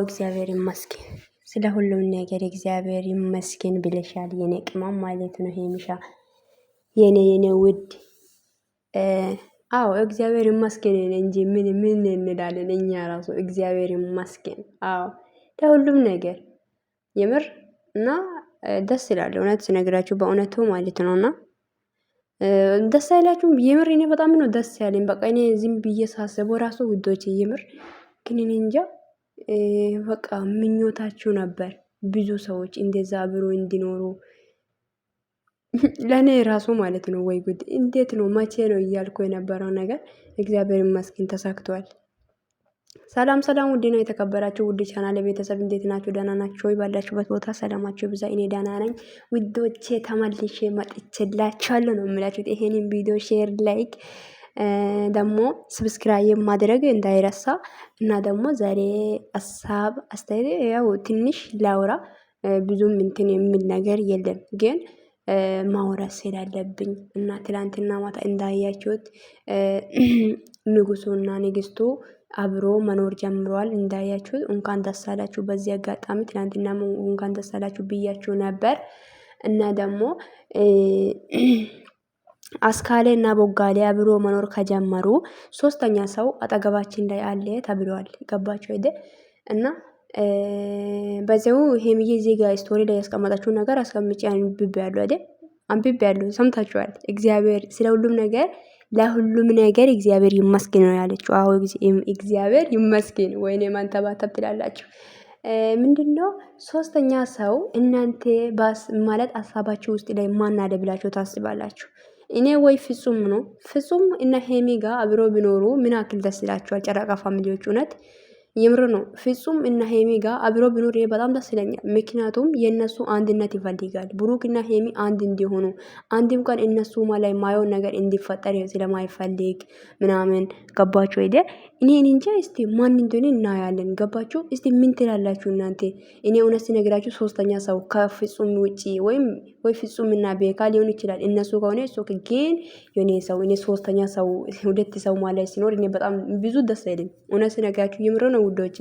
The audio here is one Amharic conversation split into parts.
እግዚአብሔር ይመስገን ስለ ሁሉም ነገር እግዚአብሔር ይመስገን ብለሻል የኔ ቅመም ማለት ነው። ሄሚሻ የኔ ውድ አዎ እግዚአብሔር ይመስገን እንጂ ምን እንላለን እኛ ራሱ እግዚአብሔር ይመስገን። አዎ ለሁሉም ነገር የምር እና ደስ ይላል እውነት ስነግራችሁ በእውነቱ ማለት ነውና ደስ አይላችሁም? የምር እኔ በጣም ነው ደስ ያለኝ። በቃ እኔ ዝም ብዬ ሳስበው ራሱ ውዶቼ የምር ግን እኔ እንጃ በቃ ምኞታችሁ ነበር ብዙ ሰዎች እንደዛ አብሮ እንዲኖሩ ለኔ ራሱ ማለት ነው። ወይ ጉድ እንዴት ነው መቼ ነው እያልኩ የነበረው ነገር እግዚአብሔር ይመስገን ተሳክቷል። ሰላም ሰላም፣ ውድ ነው የተከበራችሁ ውድ ቻናል ቤተሰብ እንዴት ናችሁ? ደህና ናችሁ ወይ? ባላችሁበት ቦታ ሰላማችሁ ብዛ። እኔ ደህና ነኝ ውዶቼ፣ ተመልሼ መጥቼላችኋለሁ ነው የምላችሁት። ይሄንን ቪዲዮ ሼር፣ ላይክ ደግሞ ሰብስክራይብ ማድረግ እንዳይረሳ እና ደግሞ ዛሬ ሀሳብ አስተያየት ያው ትንሽ ላውራ ብዙም እንትን የሚል ነገር የለም ግን ማውራት ስላለብኝ እና ትላንትና ማታ እንዳያችሁት ንጉሱና ንግስቱ አብሮ መኖር ጀምረዋል። እንዳያችሁት እንኳን ደስ አላችሁ። በዚህ አጋጣሚ ትላንትና እንኳን ደስ አላችሁ ብያችሁ ነበር እና ደግሞ አስካሌ እና ቦጋሌ አብሮ መኖር ከጀመሩ ሶስተኛ ሰው አጠገባችን ላይ አለ ተብሏል። ገባችሁ አይደል? እና በዚያው ሄሚዬ እዚህ ጋር ስቶሪ ላይ ያስቀመጣችሁ ነገር አስቀምጪ አንብቤያለሁ አይደል? አንብቤያለሁ፣ ሰምታችኋል። እግዚአብሔር ስለ ሁሉም ነገር ለሁሉም ነገር እግዚአብሔር ይመስገን ነው ያለችው። አዎ እግዚአብሔር ይመስገን። ወይኔ ማንተባተብ ትላላችሁ። ምንድነው ሶስተኛ ሰው እናንተ ማለት ሀሳባችሁ ውስጥ ላይ ማን አለ ብላችሁ ታስባላችሁ? እኔ ወይ ፍጹም ነው ፍጹም እና ሄሚ ጋር አብሮ ቢኖሩ ምን አክል ደስ ይላችኋል? ጨረቃ ፋሚሊዎች እውነት የምር ነው። ፍጹም እና ሄሚ ጋር አብሮ ቢኖር በጣም ደስ ይለኛል። ምክንያቱም የነሱ አንድነት ይፈልጋል። ብሩክ እና ሄሚ አንድ እንዲሆኑ አንድም ቀን እነሱ ላይ ማየውን ነገር እንዲፈጠር ስለማይፈልግ ምናምን ገባችሁ አይደ? እኔ እንጃ። እስቲ ማን እንደሆነ እናያለን። ገባችሁ? እስቲ ምን ትላላችሁ እናንተ? እኔ እውነት ሲነግራችሁ ሶስተኛ ሰው ከፍጹም ውጪ ወይ ፍጹም እና ቤካ ሊሆን ይችላል። እነሱ ከሆነ እሱ ግን የኔ ሰው እኔ ሶስተኛ ሰው ሁለት ሰው ማለት ሲኖር እኔ በጣም ብዙ ደስ አይልም። እውነት ሲነግራችሁ የምር ነው ውዶቼ።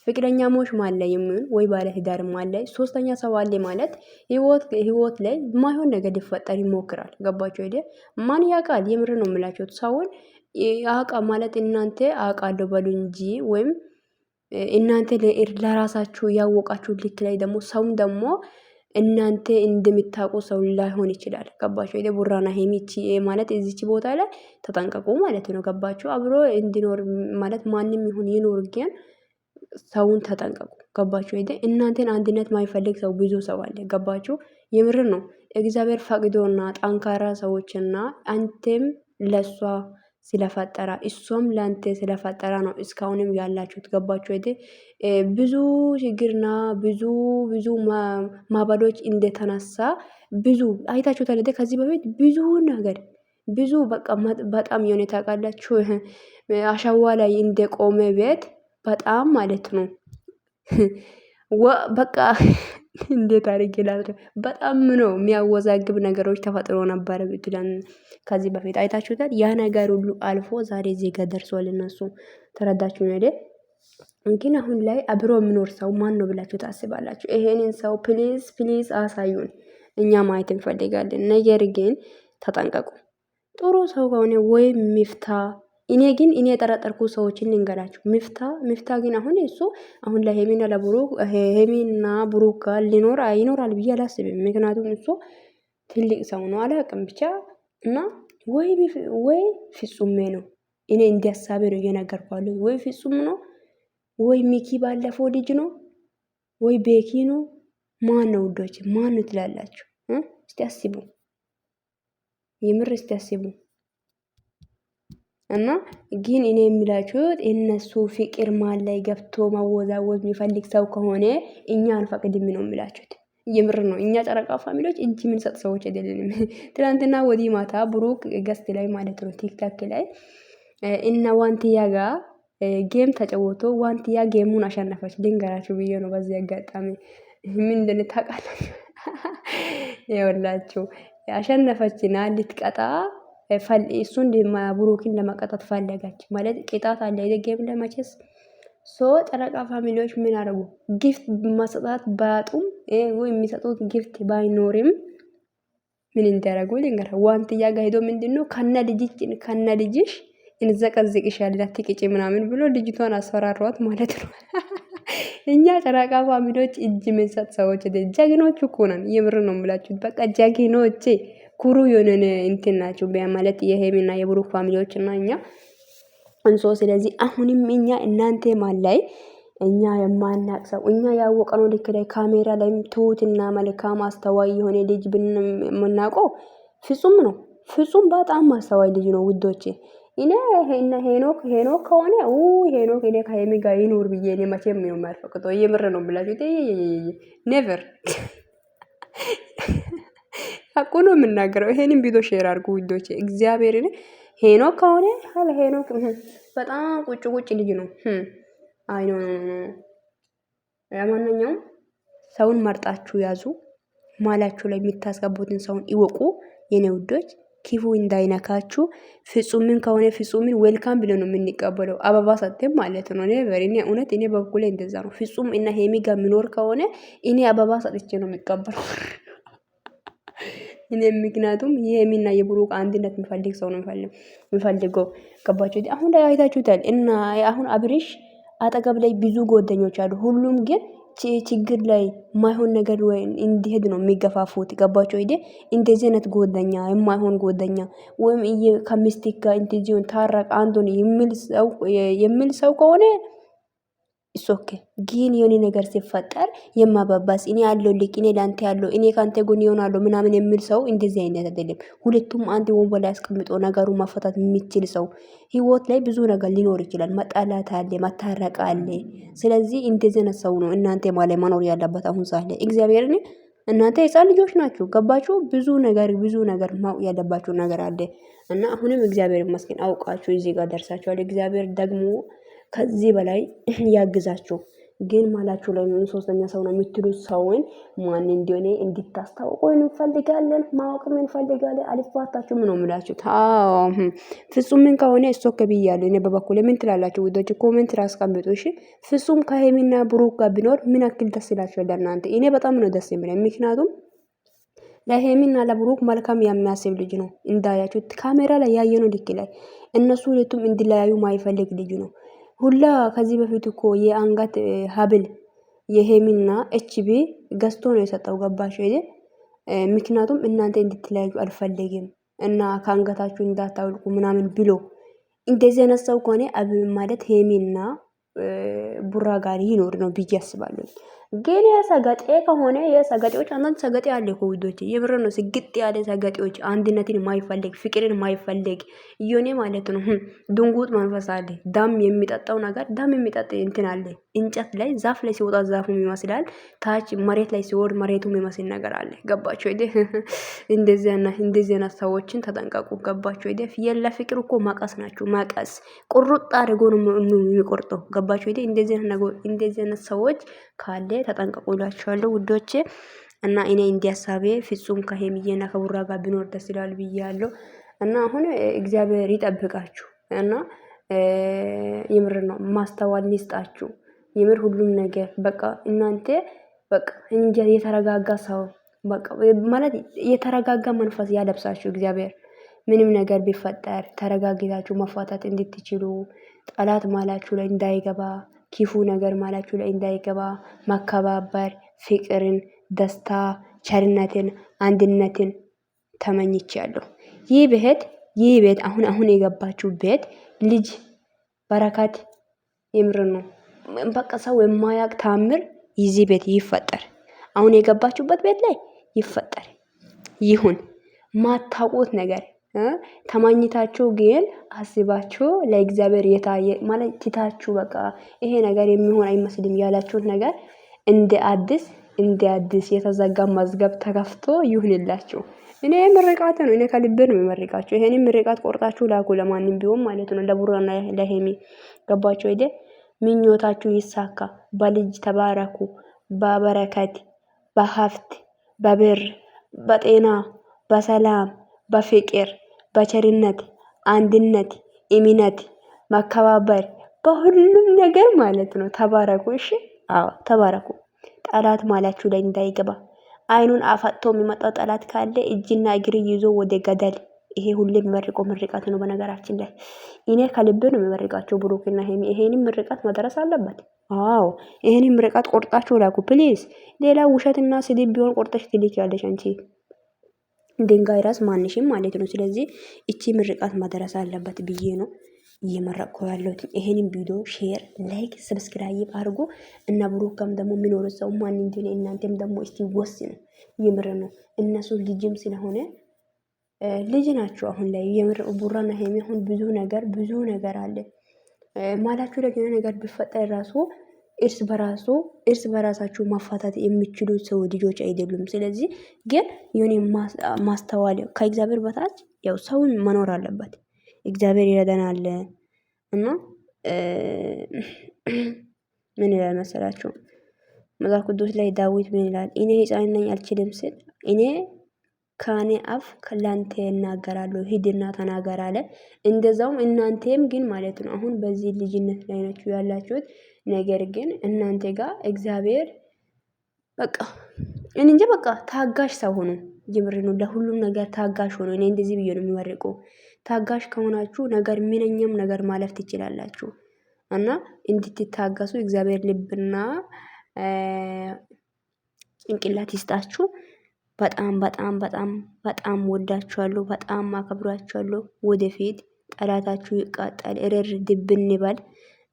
ፍቅረኛሞች ማለይም ወይ ባለ ትዳር ማለይ ሶስተኛ ሰው አለ ማለት ህይወት ላይ ማይሆን ነገር ሊፈጠር ይሞክራል። ገባችሁ አይደል? ማን ያውቃል? የምር ነው የምላችሁ። ሰውን ያውቃ ማለት እናንተ አውቃለሁ በሉ እንጂ ወይም እናንተ ለራሳችሁ ያወቃችሁ ልክ ላይ ደግሞ ሰውም ደግሞ እናንተ እንደምታውቁ ሰው ላይሆን ይችላል። ገባችሁ አይደል? ቡራና ሄሚቺ ማለት እዚች ቦታ ላይ ተጠንቀቁ ማለት ነው። ገባችሁ? አብሮ እንዲኖር ማለት ማንም ይሁን ይኖር ግን ሰውን ተጠንቀቁ። ገባችሁ አይደል? እናንተን አንድነት ማይፈልግ ሰው ብዙ ሰው አለ። ገባችሁ? የምር ነው። እግዚአብሔር ፈቅዶና ጠንካራ ሰዎችና አንተም ለሷ ስለፈጠራ እሷም ላንተ ስለፈጠራ ነው እስካሁንም ያላችሁት። ገባችሁ አይደል? ብዙ ችግርና ብዙ ማባሎች እንደተነሳ ብዙ አይታችሁታል አይደል? ከዚህ በፊት ብዙ ነገር ብዙ በቃ በጣም የሆነ ታውቃላችሁ አሸዋ ላይ እንደቆመ ቤት በጣም ማለት ነው። በቃ እንዴት አድርጌ ላድርግ? በጣም ነው የሚያወዛግብ ነገሮች ተፈጥሮ ነበር ብትለን ከዚህ በፊት አይታችሁታል። ያ ነገር ሁሉ አልፎ ዛሬ እዚህ ጋር ደርሷል። እነሱ ተረዳችሁ ነው አይደል? ግን አሁን ላይ አብሮ የሚኖር ሰው ማን ነው ብላችሁ ታስባላችሁ? ይሄንን ሰው ፕሊዝ አሳዩን። እኛ ማየት እንፈልጋለን። ነገር ግን ተጠንቀቁ። ጥሩ ሰው ከሆነ ወይ ሚፍታ እኔ የጠረጠርኩ ሰዎችን ልንገራችሁ። ሚፍታ ግን አሁን ለሄሚና ለብሩክ ሄሚና ብሩክ ጋር ይኖራል ብዬ አላስብም። ምክንያቱም እሱ ትልቅ ሰው ነው። አላውቅም ብቻ እና ወይ ፍጹሜ ነው። እኔ እንዲያሳቤ ነው እየነገርኳለሁ። ወይ ፍጹም ነው ወይ ሚኪ ባለፈው ልጅ ነው ወይ ቤኪ ነው። ማን ነው ውዶች? ማን ነው ትላላችሁ? እስቲ አስቡ። የምር እስቲ አስቡ። እና ግን እኔ የሚላችሁት እነሱ ፍቅር ማል ላይ ገብቶ ማወዛወዝ የሚፈልግ ሰው ከሆነ እኛ አንፈቅድም ነው የሚላችሁት። የምር ነው። እኛ ጨረቃ ፋሚሊዎች እጅ የምንሰጥ ሰዎች አይደለንም። ትናንትና ወዲህ ማታ ብሩክ ገስት ላይ ማለት ነው ቲክታክ ላይ እና ዋንትያ ጋር ጌም ተጫወቶ ዋንትያ ጌሙን አሸነፈች። ልንገራችሁ ብዬ ነው በዚህ አጋጣሚ። ምን እንደሆነ ታውቃላችሁ? ይኸውላችሁ አሸነፈችና ልትቀጣ እሱን ብሩክን ለመቀጣት ፈለጋች ማለት ቅጣት አለ አይደል? ጌም ለማቸስ ጨረቃ ፋሚሊዎች ምን አደረጉ? ጊፍት ማሰጣት ባያጡም ወይ የሚሰጡት ጊፍት ባይኖርም ምን እንዳደረጉ ልንገር። ዋንትያ ጋር ሄዶ ምንድነው ከነ ልጅሽ እንዘቀዝቅሻለን አትቅጪ ምናምን ብሎ ልጅቷን አስፈራሯት ማለት ነው። እኛ ጨረቃ ፋሚሊዎች እጅ ምንሰጥ ሰዎች ጀግኖች እኮ ነን። የምር ነው የምላችሁት። በቃ ጀግኖቼ ኩሩ የሆነን እንትን ናቸው ማለት የሄሚና የብሩክ ፋሚሊዎች እና እኛ እንሶ ስለዚህ አሁንም እኛ እናንተ ማላይ እኛ የማናቅ ሰው እኛ ያወቀነው ልክ ላይ ካሜራ ላይም ትሁትና መልካም አስተዋይ የሆነ ልጅ ብንምናውቀው ፍጹም ነው። ፍጹም በጣም አስተዋይ ልጅ ነው ውዶቼ። እኔ ሄኖክ ከሆነ ሄኖክ እኔ ከሄሚ ጋር ይኑር ብዬ እኔ መቼም ነው የማልፈቅደው። የምር ነው ብላችሁ ኔቨር አቁ ነው የምናገረው። ይሄንን ቪዲዮ ሼር አድርጉ ውዶቼ እግዚአብሔርን። ሄኖክ ከሆነ ሄኖክ በጣም ቁጭ ልጅ ነው። አይ ኖ ለማንኛውም ሰውን መርጣችሁ ያዙ። ማላችሁ ላይ የምታስገቡትን ሰውን ይወቁ የኔ ውዶች። ኪፉ እንዳይነካችሁ። ፍጹምን ከሆነ ፍጹምን ዌልካም ብሎ ነው የምንቀበለው። አበባ ሰጥተን ማለት ነው። እኔ እውነት እኔ በኩል እንደዛ ነው። ፍጹም እና ሄሚ ጋር የሚኖር ከሆነ እኔ አበባ ሰጥቼ ነው የሚቀበለው። እኔ ምክንያቱም የሄሚና የብሩክ አንድነት የሚፈልግ ሰው ነው የሚፈልገው። ገባችሁ? አሁን ላይ አይታችሁታል። እና አሁን አብሪሽ አጠገብ ላይ ብዙ ጓደኞች አሉ። ሁሉም ግን ችግር ላይ ማይሆን ነገር ወይ እንዲሄድ ነው የሚገፋፉት። ገባችሁ? እንደዚህ አይነት ጓደኛ የማይሆን ጓደኛ ወይም ከሚስቲክ ጋር እንደዚህ ታረቅ አንዱን የሚል ሰው ከሆነ ኦኬ። ግን የሆነ ነገር ሲፈጠር የማባባስ እኔ ያለው ልክ እኔ ላንተ ያለው እኔ ካንተ ጎን ይሆናለሁ ምናምን የሚል ሰው እንደዚህ አይነት አይደለም። ሁለቱም አንድ ወንበር ላይ አስቀምጦ ነገሩ ማፈታት የሚችል ሰው ህይወት ላይ ብዙ ነገር ሊኖር ይችላል። መጣላት አለ፣ መታረቅ አለ። ስለዚህ እንደዚህ አይነት ሰው ነው እናንተ ማለት መኖር ያለበት አሁን ሳለ እግዚአብሔርን። እናንተ ህፃን ልጆች ናችሁ። ገባችሁ? ብዙ ነገር ማወቅ ያለባችሁ ነገር አለ እና አሁንም እግዚአብሔር ይመስገን አውቃችሁ እዚህ ጋር ደርሳችኋል። እግዚአብሔር ደግሞ ከዚህ በላይ ያግዛችሁ። ግን ማላችሁ ላይ ሶስተኛ ሰው ነው የምትሉት ሰውን ማን እንደሆነ እንድታስታውቁ እንፈልጋለን፣ ማወቅም እንፈልጋለን። አልፋታችሁ ምን ነው የምላችሁ? ፍጹም ምን ከሆነ እሱ ከብያለሁ። እኔ በበኩሌ ምን ትላላችሁ ውዶች? ኮሜንት አስቀምጡ እሺ። ፍጹም ከሄሚና ብሩክ ጋር ቢኖር ምን ያክል ደስ ይላችኋል ለእናንተ? እኔ በጣም ነው ደስ የሚለኝ። ምክንያቱም ለሄሚና ለብሩክ መልካም የሚያስብ ልጅ ነው። እንዳያችሁት ካሜራ ላይ ያየነው ልክ ላይ እነሱ ሁለቱም እንዲለያዩ ማይፈልግ ልጅ ነው። ሁላ ከዚህ በፊት እኮ የአንገት ሀብል የሄሚና ኤችቢ ገዝቶ ነው የሰጠው። ገባችሁ አይደል? ምክንያቱም እናንተ እንድትለያዩ አልፈልግም እና ከአንገታችሁ እንዳታውልቁ ምናምን ብሎ እንደዚህ አይነት ሰው ከሆነ ማለት ሄሚና ቡራ ጋር ይኖር ነው ብዬ አስባለሁ። ግን የሰገጤ ከሆነ የሰገጤዎች አንዳንድ ሰገጤ አለ እኮ ውዶቼ፣ የብር ነው ስግጥ ያለ ሰገጤዎች፣ አንድነትን ማይፈልግ ፍቅርን ማይፈልግ እዮኔ ማለት ነው። ድንጉጥ መንፈስ አለ። ዳም የሚጠጣው ነገር ዳም የሚጠጣ እንትን አለ። እንጨት ላይ ዛፍ ላይ ሲወጣ ዛፉም ይመስላል፣ ታች መሬት ላይ ሲወርድ መሬቱም ይመስል ነገር አለ። ገባችሁ አይደ? እንደዚህ አይነት ሰዎችን ተጠንቀቁ። ገባችሁ አይደ? ፍየል ለፍቅር እኮ መቀስ ናቸው። መቀስ ቁርጥ አድርጎ ነው የሚቆርጠው። ገባችሁ አይደ? እንደዚህ አይነት ሰዎች ካለ ተጠንቀቁ እላችኋለሁ ውዶቼ። እና እኔ እንዲያሳቤ ፍጹም ከሄሚዬና ከቡራ ጋር ቢኖር ደስ ይላል ብያለሁ። እና አሁን እግዚአብሔር ይጠብቃችሁ እና የምር ነው ማስተዋል ይስጣችሁ። የምር ሁሉም ነገር በቃ እናንተ በቃ እንጃ የተረጋጋ ሰው በቃ ማለት የተረጋጋ መንፈስ ያለብሳችሁ እግዚአብሔር። ምንም ነገር ቢፈጠር ተረጋግታችሁ መፋታት እንድትችሉ ጠላት ማላችሁ ላይ እንዳይገባ ክፉ ነገር ማላችሁ ላይ እንዳይገባ መከባበር፣ ፍቅርን፣ ደስታ፣ ቸርነትን፣ አንድነትን ተመኝቻለሁ። ይህ ቤት አሁን የገባችሁ ቤት ልጅ በረከት የምር ነው። በቃ ሰው የማያቅ ታምር ይዚህ ቤት ይፈጠር። አሁን የገባችሁበት ቤት ላይ ይፈጠር ይሁን። ማታውቁት ነገር ተማኝታችሁ ግን አስባችሁ ለእግዚአብሔር የታየ ማለት ትታችሁ በቃ ይሄ ነገር የሚሆን አይመስልም ያላችሁት ነገር እንደ አዲስ የተዘጋ መዝገብ ተከፍቶ ይሁንላችሁ። እኔ ምርቃት ነው። እኔ ከልቤ ነው የምመርቃችሁ። ይሄንን ምርቃት ቆርጣችሁ ላኩ ለማንም ቢሆን ማለት ነው። ለቡራና ለሄሚ ገባችሁ አይደ? ምኞታችሁ ይሳካ። በልጅ ተባረኩ። በበረከት፣ በሀብት፣ በብር፣ በጤና፣ በሰላም፣ በፍቅር፣ በቸርነት፣ አንድነት፣ እምነት፣ መከባበር በሁሉም ነገር ማለት ነው። ተባረኩ። እሺ አዎ ተባረኩ። ጠላት ማላችሁ ላይ እንዳይገባ አይኑን አፋጥቶ የሚመጣው ጠላት ካለ እጅና እግር ይዞ ወደ ገደል። ይሄ ሁሌ የሚመርቀው ምርቃት ነው። በነገራችን ላይ እኔ ከልብ ነው የሚመርቃቸው ብሩክና ሄሚ። ይሄንን ምርቃት መድረስ አለበት። አዎ ይሄንን ምርቃት ቆርጣችሁ ላኩ ፕሊዝ። ሌላ ውሸትና ስድብ ቢሆን ቆርጠሽ ትልክ ያለሽ አንቺ ድንጋይ ራስ ማንሽም ማለት ነው። ስለዚህ እቺ ምርቃት መድረስ አለበት ብዬ ነው እየመረቅኩ ያለሁት። ይሄንን ቪዲዮ ሼር፣ ላይክ፣ ሰብስክራይብ አድርጉ እና ብሩክም ደግሞ የሚኖር ሰው ማን እንደሆነ እናንተም ደግሞ እስቲ ወስኑ። የምር ነው እነሱ ልጅም ስለሆነ ልጅ ናቸው። አሁን ላይ የምር ቡራና ሄሚ አሁን ብዙ ነገር አለ ማላችሁ ላይ ነገር ቢፈጠር ራሱ እርስ በራሳችሁ ማፋታት የሚችሉ ሰው ልጆች አይደሉም። ስለዚህ ግን የሆነ ማስተዋል ከእግዚአብሔር በታች ያው ሰውን መኖር አለበት። እግዚአብሔር ይረዳናል እና ምን ይላል መሰላችሁ መጽሐፍ ቅዱስ ላይ ዳዊት ምን ይላል? እኔ ሕፃን ነኝ አልችልም ስል እኔ ከኔ አፍ ላንተ እናገራለሁ ሂድና ተናገር አለ። እንደዛውም እናንተም ግን ማለት ነው አሁን በዚህ ልጅነት ላይ ናችሁ ያላችሁት። ነገር ግን እናንተ ጋር እግዚአብሔር በቃ እንጂ በቃ ታጋሽ ሰው ሆኖ ጅምር ነው። ለሁሉም ነገር ታጋሽ ሆኖ እኔ እንደዚህ ብዬ ነው የሚመርቀው። ታጋሽ ከሆናችሁ ነገር ምንኛም ነገር ማለፍ ትችላላችሁ። እና እንድትታገሱ እግዚአብሔር ልብና ጭንቅላት ይስጣችሁ። በጣም በጣም በጣም በጣም ወዳችኋለሁ። በጣም አከብራችኋለሁ። ወደፊት ጠላታችሁ ይቃጠል እርር ድብን ይበል።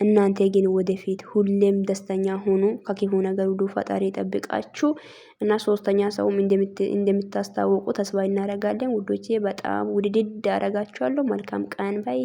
እናንተ ግን ወደፊት ሁሌም ደስተኛ ሆኑ። ከክፉ ነገር ሁሉ ፈጣሪ ይጠብቃችሁ እና ሶስተኛ ሰውም እንደምታስታውቁ ተስፋ እናደርጋለን። ውዶቼ በጣም ውድድድ አደርጋችኋለሁ። መልካም ቀን ባይ